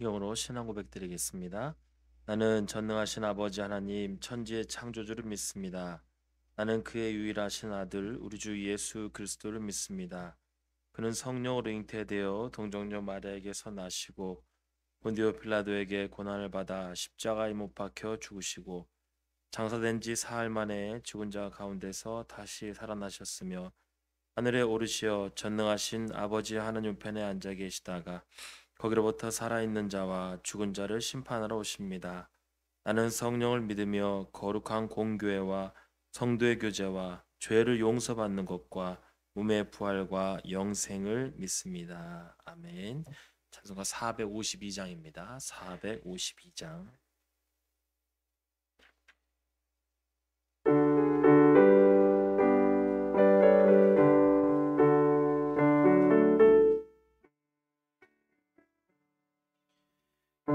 성경으로 신앙 고백 드리겠습니다. 나는 전능하신 아버지 하나님 천지의 창조주를 믿습니다. 나는 그의 유일하신 아들 우리 주 예수 그리스도를 믿습니다. 그는 성령으로 잉태되어 동정녀 마리아에게서 나시고 본디오 빌라도에게 고난을 받아 십자가에 못 박혀 죽으시고 장사된 지 사흘 만에 죽은 자 가운데서 다시 살아나셨으며 하늘에 오르시어 전능하신 아버지 하나님 우편에 앉아 계시다가 거기로부터 살아있는 자와 죽은 자를 심판하러 오십니다. 나는 성령을 믿으며 거룩한 공교회와 성도의 교제와 죄를 용서받는 것과 몸의 부활과 영생을 믿습니다. 아멘. 찬송가 452장입니다. 452장.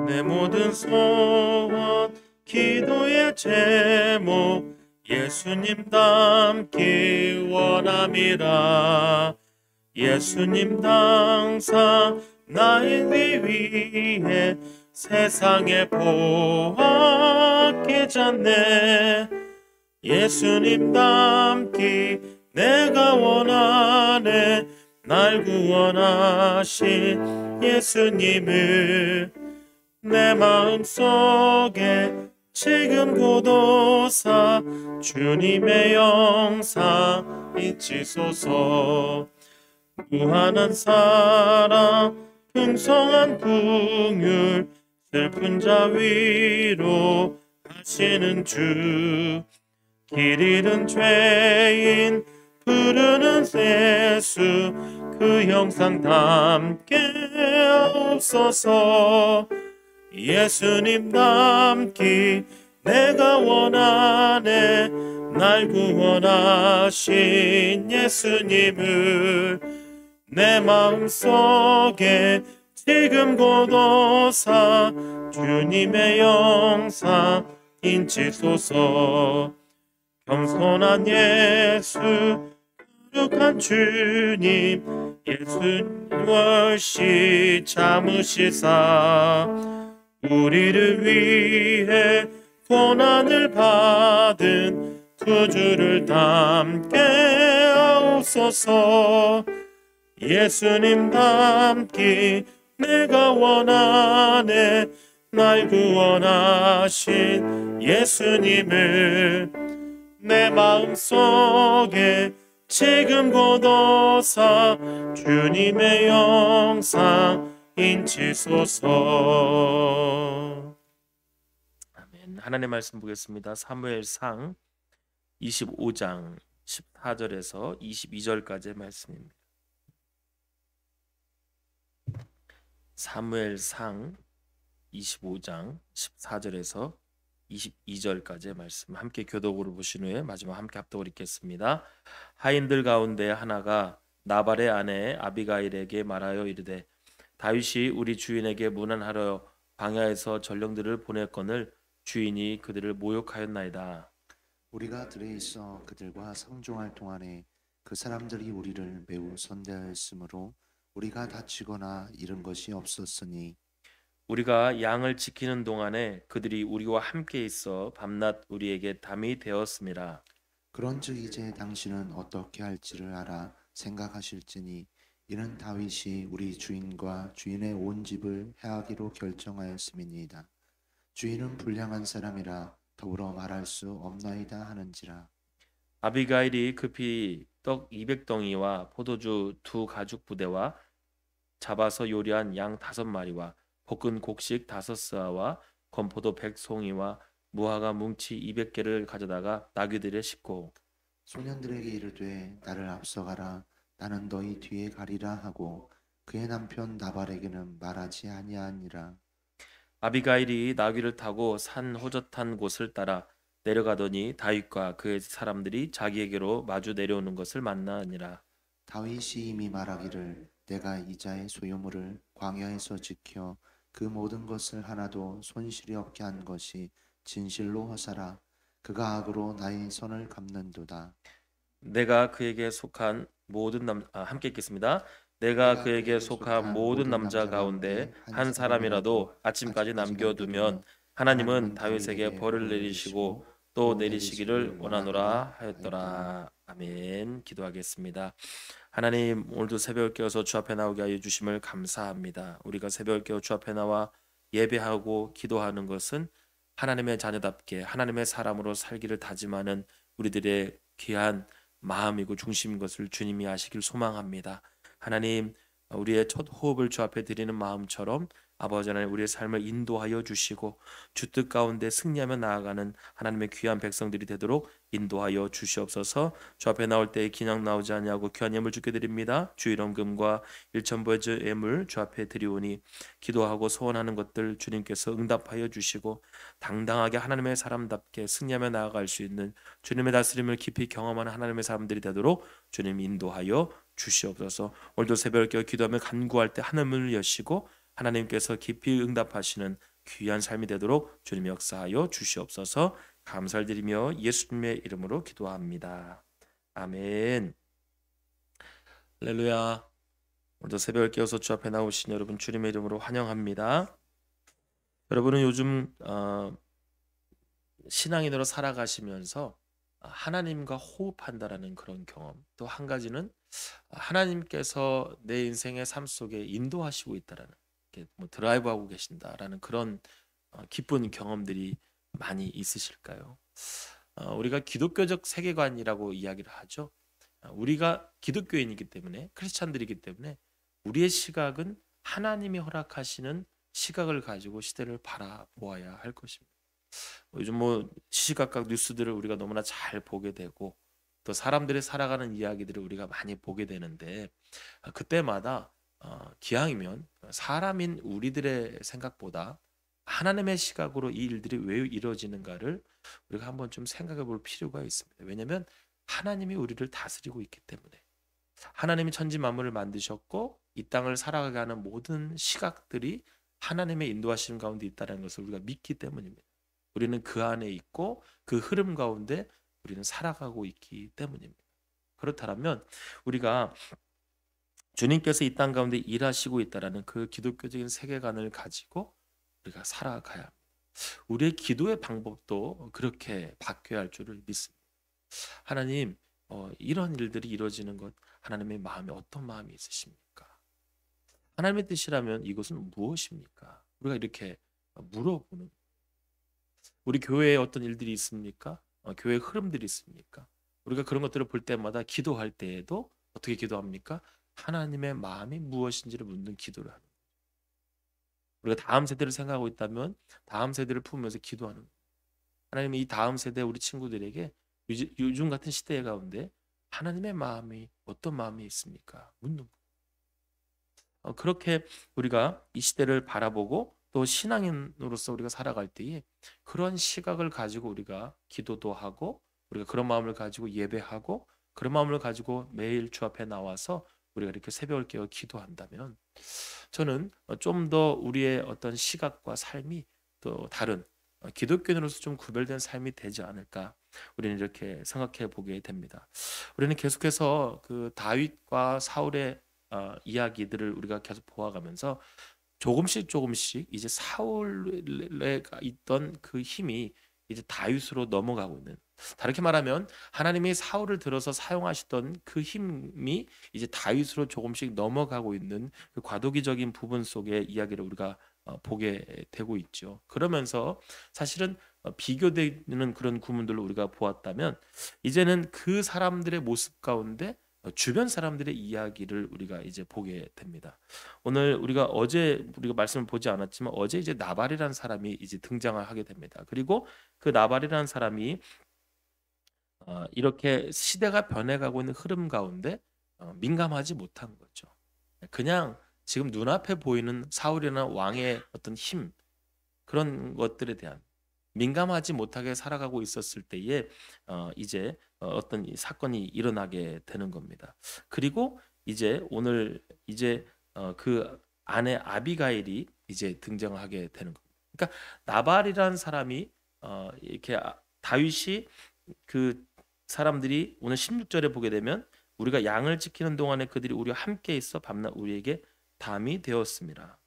내 모든 소원 기도의 제목 예수님 닮기 원함이라. 예수님 항상 나의 위에 세상에 보아 깨졌네. 예수님 닮기 내가 원하네. 날 구원하신 예수님을 내 마음속에 지금 고도사 주님의 영상 잊히소서. 무한한 사랑 풍성한 긍휼 슬픈 자 위로 하시는 주. 길 잃은 죄인 부르는 예수 그 형상 담게 하옵소서. 예수님 닮기 내가 원하네. 날 구원하신 예수님을 내 마음속에 지금 고도사 주님의 영상 인치소서. 겸손한 예수 거룩한 주님 예수 월시 참으시사 우리를 위해 고난을 받은 구주를 닮게 하옵소서. 예수님 닮기 내가 원하네. 날 구원하신 예수님을 내 마음속에 지금 고도사 주님의 영상 인치소서. 아멘. 하나님의 말씀 보겠습니다. 사무엘상 25장 14절에서 22절까지의 말씀입니다. 사무엘상 25장 14절에서 22절까지의 말씀 함께 교독으로 보신 후에 마지막 함께 합독을 읽겠습니다. 하인들 가운데 하나가 나발의 아내 아비가일에게 말하여 이르되 다윗이 우리 주인에게 문안하러 광야에서 전령들을 보냈거늘 주인이 그들을 모욕하였나이다. 우리가 들에 있어 그들과 상종할 동안에 그 사람들이 우리를 매우 선대하였으므로 우리가 다치거나 잃은 것이 없었으니 우리가 양을 지키는 동안에 그들이 우리와 함께 있어 밤낮 우리에게 담이 되었음이라. 그런즉 이제 당신은 어떻게 할지를 알아 생각하실지니 이는 다윗이 우리 주인과 주인의 온 집을 해하기로 결정하였음이니이다. 주인은 불량한 사람이라 더불어 말할 수 없나이다 하는지라. 아비가일이 급히 떡 200덩이와 포도주 2가죽 부대와 잡아서 요리한 양 5마리와 볶은 곡식 5스아와 건포도 100송이와 무화과 뭉치 200개를 가져다가 나귀들에 싣고 소년들에게 이르되 나를 앞서가라 나는 너희 뒤에 가리라 하고 그의 남편 나발에게는 말하지 아니하니라. 아비가일이 나귀를 타고 산 호젓한 곳을 따라 내려가더니 다윗과 그의 사람들이 자기에게로 마주 내려오는 것을 만나니라. 다윗이 이미 말하기를 내가 이자의 소유물을 광야에서 지켜 그 모든 것을 하나도 손실이 없게 한 것이 진실로 허사라. 그가 악으로 나의 선을 갚는도다. 내가 그에게 속한 모든 함께 읽겠습니다. 내가 그에게 속한 모든 남자 가운데 한 사람이라도 아침까지 남겨두면 하나님은 다윗에게 벌을 내리시고 또 내리시기를 원하노라 하였더라. 아멘. 기도하겠습니다. 하나님, 오늘도 새벽을 깨어서 주 앞에 나오게 하여 주심을 감사합니다. 우리가 새벽을 깨어 주 앞에 나와 예배하고 기도하는 것은 하나님의 자녀답게 하나님의 사람으로 살기를 다짐하는 우리들의 귀한 마음이고 중심인 것을 주님이 아시길 소망합니다. 하나님, 우리의 첫 호흡을 주 앞에 드리는 마음처럼 아버지 하나님, 우리의 삶을 인도하여 주시고 주 뜻 가운데 승리하며 나아가는 하나님의 귀한 백성들이 되도록 인도하여 주시옵소서. 주 앞에 나올 때에 기냥 나오지 아니하고 귀한 예물 주께 드립니다. 주 이름금과 일천부의 예물 주 앞에 드리오니 기도하고 소원하는 것들 주님께서 응답하여 주시고 당당하게 하나님의 사람답게 승리하며 나아갈 수 있는 주님의 다스림을 깊이 경험하는 하나님의 사람들이 되도록 주님 인도하여 주시옵소서. 오늘도 새벽을 깨어 기도하며 간구할 때 하늘문을 여시고 하나님께서 깊이 응답하시는 귀한 삶이 되도록 주님 역사하여 주시옵소서. 감사를 드리며 예수님의 이름으로 기도합니다. 아멘. 할렐루야. 오늘도 새벽을 깨어서 주 앞에 나오신 여러분 주님의 이름으로 환영합니다. 여러분은 요즘 신앙인으로 살아가시면서 하나님과 호흡한다라는 그런 경험, 또 한 가지는 하나님께서 내 인생의 삶 속에 인도하시고 있다라는, 이렇게 뭐 드라이브하고 계신다라는 그런 기쁜 경험들이 많이 있으실까요? 우리가 기독교적 세계관이라고 이야기를 하죠. 우리가 기독교인이기 때문에, 크리스찬들이기 때문에 우리의 시각은 하나님이 허락하시는 시각을 가지고 시대를 바라보아야 할 것입니다. 요즘 뭐 시시각각 뉴스들을 우리가 너무나 잘 보게 되고 또 사람들이 살아가는 이야기들을 우리가 많이 보게 되는데, 그때마다 기왕이면 사람인 우리들의 생각보다 하나님의 시각으로 이 일들이 왜 이루어지는가를 우리가 한번 좀 생각해 볼 필요가 있습니다. 왜냐하면 하나님이 우리를 다스리고 있기 때문에, 하나님이 천지 만물을 만드셨고 이 땅을 살아가게 하는 모든 시각들이 하나님의 인도하시는 가운데 있다는 것을 우리가 믿기 때문입니다. 우리는 그 안에 있고 그 흐름 가운데 우리는 살아가고 있기 때문입니다. 그렇다면 우리가 주님께서 이 땅 가운데 일하시고 있다라는 그 기독교적인 세계관을 가지고 우리가 살아가야 합니다. 우리의 기도의 방법도 그렇게 바뀌어야 할 줄을 믿습니다. 하나님, 이런 일들이 이루어지는 것, 하나님의 마음에 어떤 마음이 있으십니까? 하나님의 뜻이라면 이것은 무엇입니까? 우리가 이렇게 물어보는, 우리 교회에 어떤 일들이 있습니까? 교회 흐름들이 있습니까? 우리가 그런 것들을 볼 때마다 기도할 때에도 어떻게 기도합니까? 하나님의 마음이 무엇인지를 묻는 기도를 하는 거예요. 우리가 다음 세대를 생각하고 있다면 다음 세대를 품으면서 기도하는 거예요. 하나님, 이 다음 세대 우리 친구들에게 요즘 같은 시대 가운데 하나님의 마음이 어떤 마음이 있습니까? 묻는 거예요. 그렇게 우리가 이 시대를 바라보고 또 신앙인으로서 우리가 살아갈 때에 그런 시각을 가지고 우리가 기도도 하고, 우리가 그런 마음을 가지고 예배하고, 그런 마음을 가지고 매일 주 앞에 나와서 우리가 이렇게 새벽을 깨어 기도한다면, 저는 좀 더 우리의 어떤 시각과 삶이 또 다른 기독교인으로서 좀 구별된 삶이 되지 않을까, 우리는 이렇게 생각해 보게 됩니다. 우리는 계속해서 그 다윗과 사울의 이야기들을 우리가 계속 보아가면서 조금씩 이제 사울에 있던 그 힘이 이제 다윗으로 넘어가고 있는, 다르게 말하면 하나님이 사울을 들어서 사용하시던 그 힘이 이제 다윗으로 조금씩 넘어가고 있는 그 과도기적인 부분 속의 이야기를 우리가 보게 되고 있죠. 그러면서 사실은 비교되는 그런 구문들로 우리가 보았다면, 이제는 그 사람들의 모습 가운데 주변 사람들의 이야기를 우리가 이제 보게 됩니다. 오늘 우리가 말씀을 보지 않았지만 어제 이제 나발이라는 사람이 이제 등장을 하게 됩니다. 그리고 그 나발이라는 사람이 이렇게 시대가 변해가고 있는 흐름 가운데 민감하지 못한 거죠. 그냥 지금 눈앞에 보이는 사울이나 왕의 어떤 힘, 그런 것들에 대한 민감하지 못하게 살아가고 있었을 때에 이제 어떤 이 사건이 일어나게 되는 겁니다. 그리고 이제 오늘 이제 그 아내 아비가일이 이제 등장하게 되는 겁니다. 그러니까 나발이라는 사람이 이렇게 다윗이 그 사람들이 오늘 16절에 보게 되면 우리가 양을 지키는 동안에 그들이 우리와 함께 있어 밤낮 우리에게 담이 되었습니다.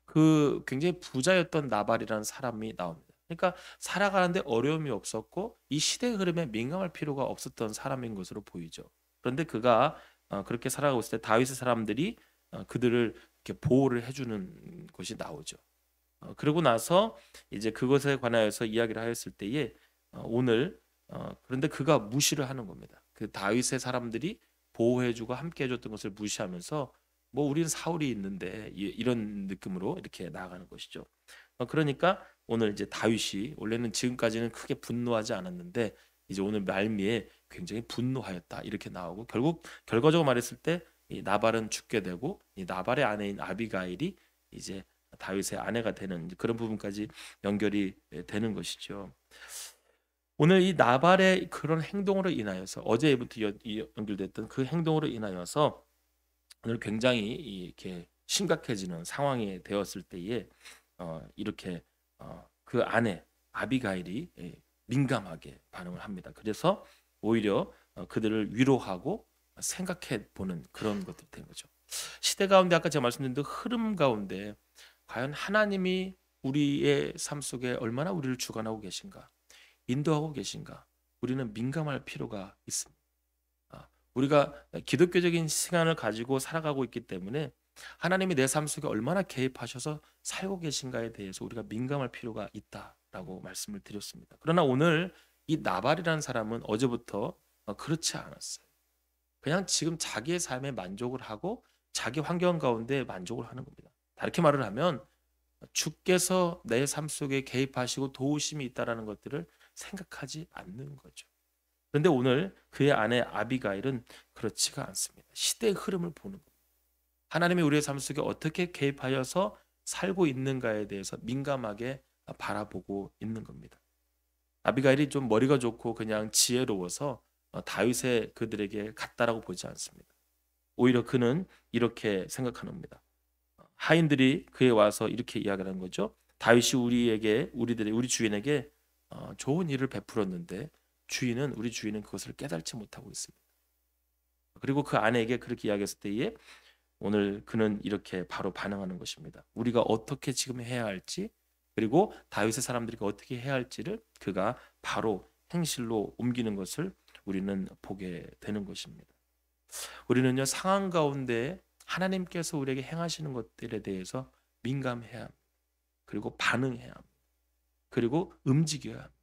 그 굉장히 부자였던 나발이라는 사람이 나옵니다. 그러니까 살아가는데 어려움이 없었고 이 시대의 흐름에 민감할 필요가 없었던 사람인 것으로 보이죠. 그런데 그가 그렇게 살아가고 있을 때 다윗의 사람들이 그들을 이렇게 보호를 해주는 것이 나오죠. 그러고 나서 이제 그것에 관하여서 이야기를 하였을 때에 오늘 그런데 그가 무시를 하는 겁니다. 그 다윗의 사람들이 보호해주고 함께해줬던 것을 무시하면서 뭐 우리는 사울이 있는데 이런 느낌으로 이렇게 나아가는 것이죠. 그러니까 오늘 이제 다윗이 원래는 지금까지는 크게 분노하지 않았는데 이제 오늘 말미에 굉장히 분노하였다 이렇게 나오고 결국 결과적으로 말했을 때 이 나발은 죽게 되고 이 나발의 아내인 아비가일이 이제 다윗의 아내가 되는 그런 부분까지 연결이 되는 것이죠. 오늘 이 나발의 그런 행동으로 인하여서 어제부터 연결됐던 그 행동으로 인하여서 오늘 굉장히 이렇게 심각해지는 상황이 되었을 때에 이렇게 그 아내 아비가일이 민감하게 반응을 합니다. 그래서 오히려 그들을 위로하고 생각해 보는 그런 것들이 된 거죠. 시대 가운데 아까 제가 말씀드린 그 흐름 가운데 과연 하나님이 우리의 삶 속에 얼마나 우리를 주관하고 계신가, 인도하고 계신가, 우리는 민감할 필요가 있습니다. 우리가 기독교적인 시간을 가지고 살아가고 있기 때문에 하나님이 내 삶 속에 얼마나 개입하셔서 살고 계신가에 대해서 우리가 민감할 필요가 있다라고 말씀을 드렸습니다. 그러나 오늘 이 나발이라는 사람은 어제부터 그렇지 않았어요. 그냥 지금 자기의 삶에 만족을 하고 자기 환경 가운데 만족을 하는 겁니다. 다르게 말을 하면 주께서 내 삶 속에 개입하시고 도우심이 있다라는 것들을 생각하지 않는 거죠. 그런데 오늘 그의 아내 아비가일은 그렇지가 않습니다. 시대의 흐름을 보는 겁니다. 하나님이 우리의 삶 속에 어떻게 개입하여서 살고 있는가에 대해서 민감하게 바라보고 있는 겁니다. 아비가일이 좀 머리가 좋고 그냥 지혜로워서 다윗의 그들에게 갔다라고 보지 않습니다. 오히려 그는 이렇게 생각하는 겁니다. 하인들이 그에 와서 이렇게 이야기하는 거죠. 다윗이 우리 주인에게 좋은 일을 베풀었는데 우리 주인은 그것을 깨달지 못하고 있습니다. 그리고 그 아내에게 그렇게 이야기했을 때에 오늘 그는 이렇게 바로 반응하는 것입니다. 우리가 어떻게 지금 해야 할지 그리고 다윗의 사람들이 어떻게 해야 할지를 그가 바로 행실로 옮기는 것을 우리는 보게 되는 것입니다. 우리는요 상황 가운데 하나님께서 우리에게 행하시는 것들에 대해서 민감해야 합니다. 그리고 반응해야 합니다. 그리고 움직여야 합니다.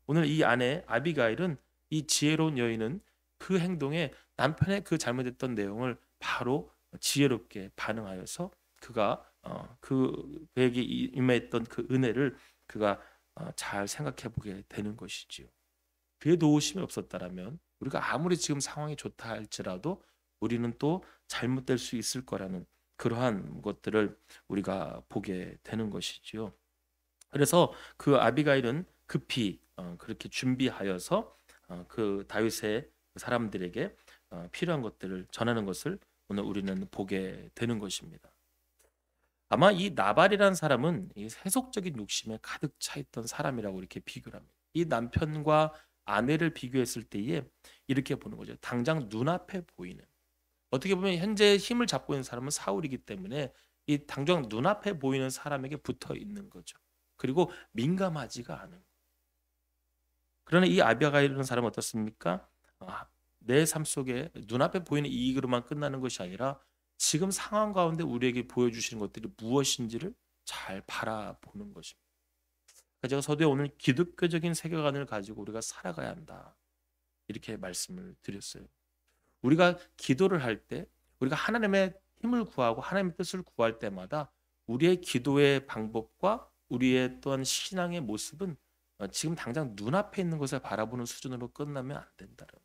오늘 이 아내 아비가일은 이 지혜로운 여인은 그 행동에 남편의 그 잘못했던 내용을 바로 지혜롭게 반응하여서 그가 그에게 임했던 그 은혜를 그가 잘 생각해 보게 되는 것이지요. 그의 도우심이 없었다라면 우리가 아무리 지금 상황이 좋다 할지라도 우리는 또 잘못될 수 있을 거라는 그러한 것들을 우리가 보게 되는 것이지요. 그래서 그 아비가일은 급히 그렇게 준비하여서 그 다윗의 사람들에게 필요한 것들을 전하는 것을 오늘 우리는 보게 되는 것입니다. 아마 이 나발이라는 사람은 이 세속적인 욕심에 가득 차 있던 사람이라고 이렇게 비교를 합니다. 이 남편과 아내를 비교했을 때에 이렇게 보는 거죠. 당장 눈앞에 보이는 어떻게 보면 현재 힘을 잡고 있는 사람은 사울이기 때문에 이 당장 눈앞에 보이는 사람에게 붙어 있는 거죠. 그리고 민감하지가 않은. 그러나 이 아비가일이라는 사람은 어떻습니까? 내 삶 속에 눈앞에 보이는 이익으로만 끝나는 것이 아니라 지금 상황 가운데 우리에게 보여주시는 것들이 무엇인지를 잘 바라보는 것입니다. 그러니까 제가 서두에 오늘 기독교적인 세계관을 가지고 우리가 살아가야 한다. 이렇게 말씀을 드렸어요. 우리가 기도를 할 때 우리가 하나님의 힘을 구하고 하나님의 뜻을 구할 때마다 우리의 기도의 방법과 우리의 또한 신앙의 모습은 지금 당장 눈앞에 있는 것을 바라보는 수준으로 끝나면 안 된다는 거죠.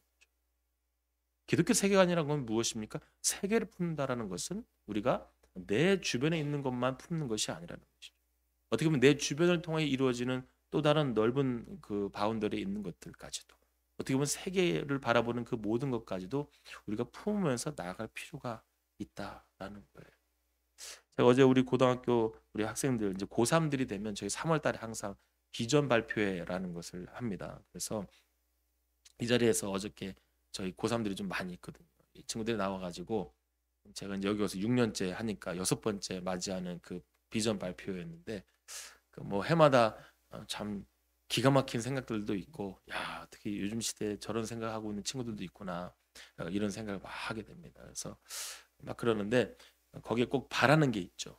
기독교 세계관이라는 건 무엇입니까? 세계를 품는다라는 것은 우리가 내 주변에 있는 것만 품는 것이 아니라는 것이죠. 어떻게 보면 내 주변을 통해 이루어지는 또 다른 넓은 그 바운더리에 있는 것들까지도 어떻게 보면 세계를 바라보는 그 모든 것까지도 우리가 품으면서 나아갈 필요가 있다라는 거예요. 제가 어제 우리 고등학교 우리 학생들 이제 고3들이 되면 저희 3월 달에 항상 비전 발표회라는 것을 합니다. 그래서 이 자리에서 어저께 저희 고3들이 좀 많이 있거든요. 이 친구들이 나와가지고 제가 이제 여기 와서 6년째 하니까 6번째 맞이하는 그 비전 발표였는데 그 뭐 해마다 참 기가 막힌 생각들도 있고 야 어떻게 요즘 시대에 저런 생각하고 있는 친구들도 있구나 이런 생각을 막 하게 됩니다. 그래서 막 그러는데 거기에 꼭 바라는 게 있죠.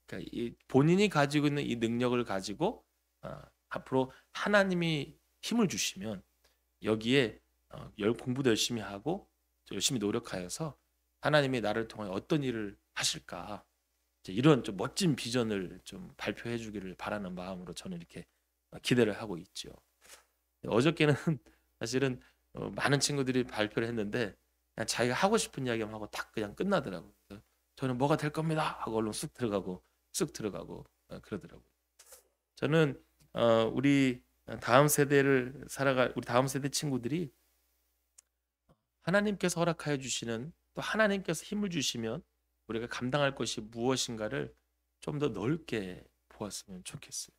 그러니까 이 본인이 가지고 있는 이 능력을 가지고 앞으로 하나님이 힘을 주시면 여기에 공부도 열심히 하고 열심히 노력하여서 하나님이 나를 통해 어떤 일을 하실까 이제 이런 좀 멋진 비전을 좀 발표해 주기를 바라는 마음으로 저는 이렇게 기대를 하고 있죠. 어저께는 사실은 많은 친구들이 발표를 했는데 그냥 자기가 하고 싶은 이야기만 하고 딱 그냥 끝나더라고요. 그래서 저는 뭐가 될 겁니다 하고 얼른 쑥 들어가고 그러더라고요. 저는 우리 다음 세대를 살아갈 우리 다음 세대 친구들이 하나님께서 허락하여 주시는 또 하나님께서 힘을 주시면 우리가 감당할 것이 무엇인가를 좀 더 넓게 보았으면 좋겠어요.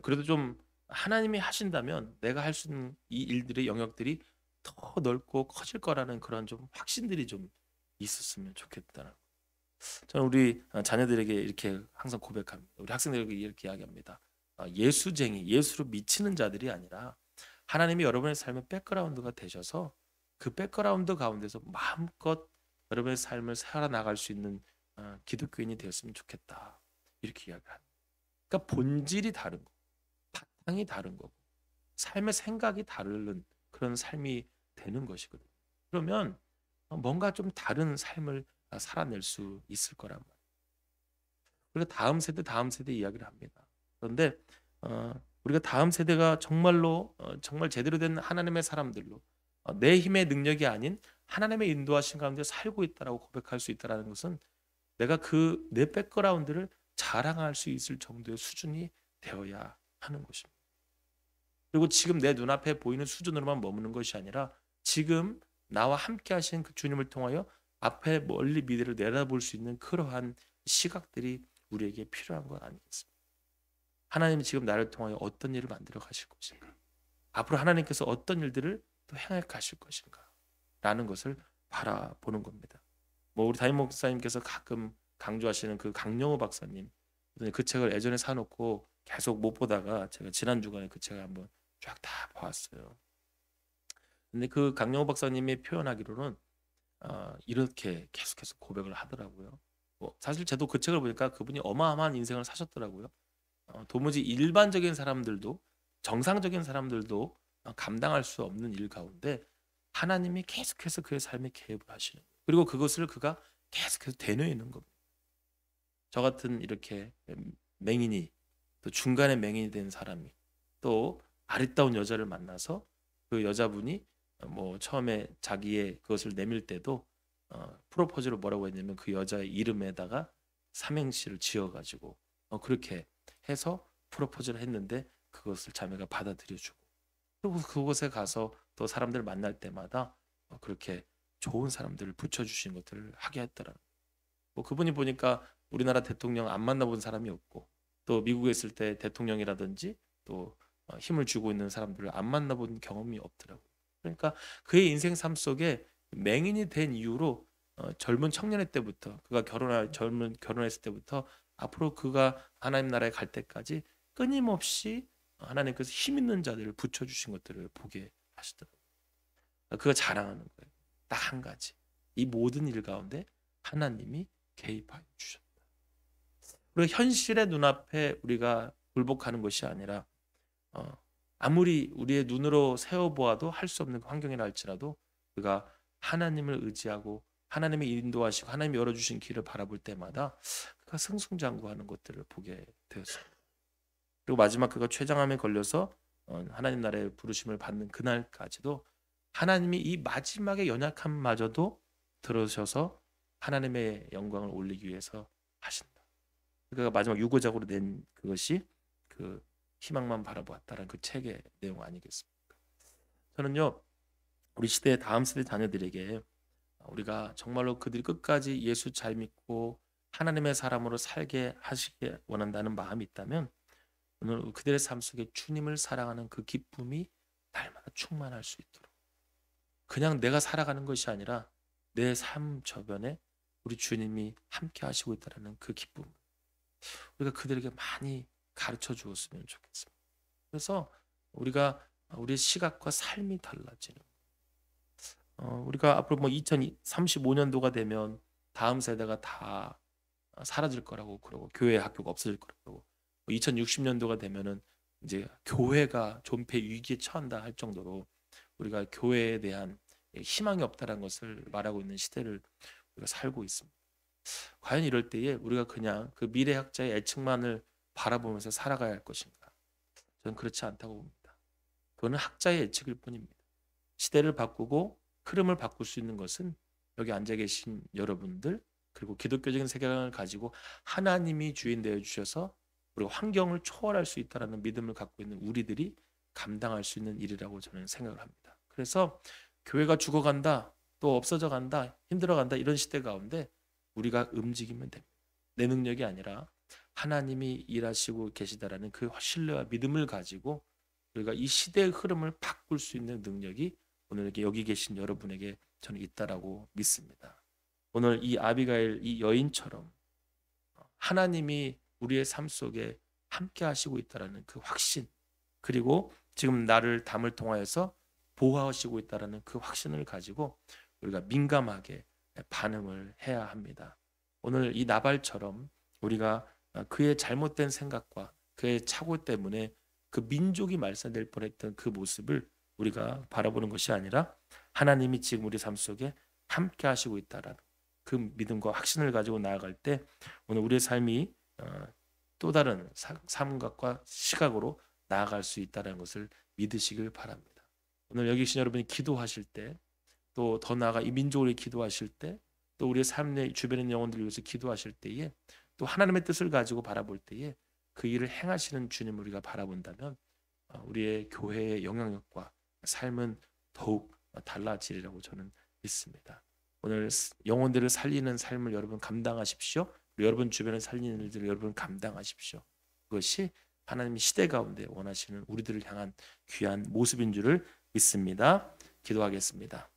그래도 좀 하나님이 하신다면 내가 할 수 있는 이 일들의 영역들이 더 넓고 커질 거라는 그런 좀 확신들이 좀 있었으면 좋겠다. 저는 우리 자녀들에게 이렇게 항상 고백합니다. 우리 학생들에게 이렇게 이야기합니다. 예수쟁이, 예수로 미치는 자들이 아니라 하나님이 여러분의 삶의 백그라운드가 되셔서 그 백그라운드 가운데서 마음껏 여러분의 삶을 살아나갈 수 있는 기독교인이 되었으면 좋겠다. 이렇게 이야기합니다. 그러니까 본질이 다른 거, 바탕이 다른 거고 삶의 생각이 다른 그런 삶이 되는 것이거든요. 그러면 뭔가 좀 다른 삶을 살아낼 수 있을 거란 말이에요. 그리고 다음 세대 이야기를 합니다. 그런데 우리가 다음 세대가 정말로 정말 제대로 된 하나님의 사람들로 내 힘의 능력이 아닌 하나님의 인도하신 가운데 살고 있다라고 고백할 수 있다라는 것은 내가 그 내 백그라운드를 자랑할 수 있을 정도의 수준이 되어야 하는 것입니다. 그리고 지금 내 눈앞에 보이는 수준으로만 머무는 것이 아니라 지금 나와 함께 하신 그 주님을 통하여 앞에 멀리 미래를 내다볼 수 있는 그러한 시각들이 우리에게 필요한 것 아니겠습니까? 하나님이 지금 나를 통하여 어떤 일을 만들어 가실 것인가? 앞으로 하나님께서 어떤 일들을 또 행해 가실 것인가? 라는 것을 바라보는 겁니다. 뭐 우리 담임 목사님께서 가끔 강조하시는 그 강영호 박사님 그 책을 예전에 사놓고 계속 못 보다가 제가 지난 주간에 그 책을 한번 쫙 다 보았어요. 근데 그 강영호 박사님이 표현하기로는 이렇게 계속해서 고백을 하더라고요. 뭐 사실 저도 그 책을 보니까 그분이 어마어마한 인생을 사셨더라고요. 도무지 일반적인 사람들도 정상적인 사람들도 감당할 수 없는 일 가운데 하나님이 계속해서 그의 삶에 개입을 하시는 거예요. 그리고 그것을 그가 계속해서 되뇌이는 겁니다. 저 같은 이렇게 맹인이 또 중간에 맹인이 된 사람이 또 아리따운 여자를 만나서 그 여자분이 뭐 처음에 자기의 그것을 내밀 때도 프로포즈를 뭐라고 했냐면 그 여자의 이름에다가 삼행시를 지어가지고 그렇게 해서 프로포즈를 했는데 그것을 자매가 받아들여주고 그리고 그곳에 가서 또 사람들 만날 때마다 그렇게 좋은 사람들을 붙여주신 것들을 하게 했더라. 뭐 그분이 보니까 우리나라 대통령 안 만나본 사람이 없고 또 미국에 있을 때 대통령이라든지 또 힘을 주고 있는 사람들을 안 만나본 경험이 없더라고요. 그러니까 그의 인생 삶 속에 맹인이 된 이후로 젊은 청년의 때부터 그가 결혼했을 때부터 앞으로 그가 하나님 나라에 갈 때까지 끊임없이 하나님께서 힘 있는 자들을 붙여주신 것들을 보게 하시더라고요. 그가 자랑하는 거예요. 딱 한 가지. 이 모든 일 가운데 하나님이 개입하여 주셨다. 그리고 현실의 눈앞에 우리가 굴복하는 것이 아니라 아무리 우리의 눈으로 세어보아도 할 수 없는 환경이라 할지라도 그가 하나님을 의지하고 하나님의 인도하시고 하나님이 열어주신 길을 바라볼 때마다 그가 승승장구하는 것들을 보게 되었습니다. 그리고 마지막 그가 췌장암에 걸려서 하나님 나라의 부르심을 받는 그날까지도 하나님이 이 마지막의 연약함마저도 들어셔서 하나님의 영광을 올리기 위해서 하신다. 그가 마지막 유고작으로 낸 그것이 그 희망만 바라보았다라는 그 책의 내용 아니겠습니까? 저는요 우리 시대의 다음 세대 자녀들에게 우리가 정말로 그들이 끝까지 예수 잘 믿고 하나님의 사람으로 살게 하시길 원한다는 마음이 있다면 오늘 그들의 삶 속에 주님을 사랑하는 그 기쁨이 날마다 충만할 수 있도록 그냥 내가 살아가는 것이 아니라 내 삶 저변에 우리 주님이 함께 하시고 있다는 그 기쁨, 우리가 그들에게 많이 가르쳐 주었으면 좋겠습니다. 그래서 우리가 우리의 시각과 삶이 달라지는, 우리가 앞으로 뭐 2035년도가 되면 다음 세대가 다 사라질 거라고 그러고 교회 학교가 없어질 거라고 그러고, 2060년도가 되면은 이제 교회가 존폐 위기에 처한다 할 정도로 우리가 교회에 대한 희망이 없다는 것을 말하고 있는 시대를 우리가 살고 있습니다. 과연 이럴 때에 우리가 그냥 그 미래학자의 예측만을 바라보면서 살아가야 할 것인가? 저는 그렇지 않다고 봅니다. 그거는 학자의 예측일 뿐입니다. 시대를 바꾸고 흐름을 바꿀 수 있는 것은 여기 앉아 계신 여러분들, 그리고 기독교적인 세계관을 가지고 하나님이 주인 되어 주셔서 우리가 환경을 초월할 수 있다는 믿음을 갖고 있는 우리들이 감당할 수 있는 일이라고 저는 생각을 합니다. 그래서 교회가 죽어간다, 또 없어져 간다, 힘들어간다, 이런 시대 가운데 우리가 움직이면 됩니다. 내 능력이 아니라 하나님이 일하시고 계시다라는 그 신뢰와 믿음을 가지고 우리가 이 시대의 흐름을 바꿀 수 있는 능력이 오늘 여기 계신 여러분에게 저는 있다라고 믿습니다. 오늘 이 아비가일, 이 여인처럼 하나님이 우리의 삶 속에 함께 하시고 있다라는 그 확신, 그리고 지금 나를 담을 통하여서 보호하시고 있다라는 그 확신을 가지고 우리가 민감하게 반응을 해야 합니다. 오늘 이 나발처럼 우리가 그의 잘못된 생각과 그의 착오 때문에 그 민족이 말살될 뻔했던 그 모습을 우리가 바라보는 것이 아니라 하나님이 지금 우리 삶 속에 함께 하시고 있다라는 그 믿음과 확신을 가지고 나아갈 때 오늘 우리의 삶이 또 다른 삶각과 시각으로 나아갈 수 있다는 것을 믿으시길 바랍니다. 오늘 여기 계신 여러분이 기도하실 때, 또 더 나아가 이 민족을 위해 기도하실 때, 또 우리의 삶의 주변의 영혼들을 위해서 기도하실 때에, 또 하나님의 뜻을 가지고 바라볼 때에 그 일을 행하시는 주님을 우리가 바라본다면 우리의 교회의 영향력과 삶은 더욱 달라지리라고 저는 믿습니다. 오늘 영혼들을 살리는 삶을 여러분 감당하십시오. 여러분 주변을 살리는 일들을 여러분 감당하십시오. 그것이 하나님의 시대 가운데 원하시는 우리들을 향한 귀한 모습인 줄을 믿습니다. 기도하겠습니다.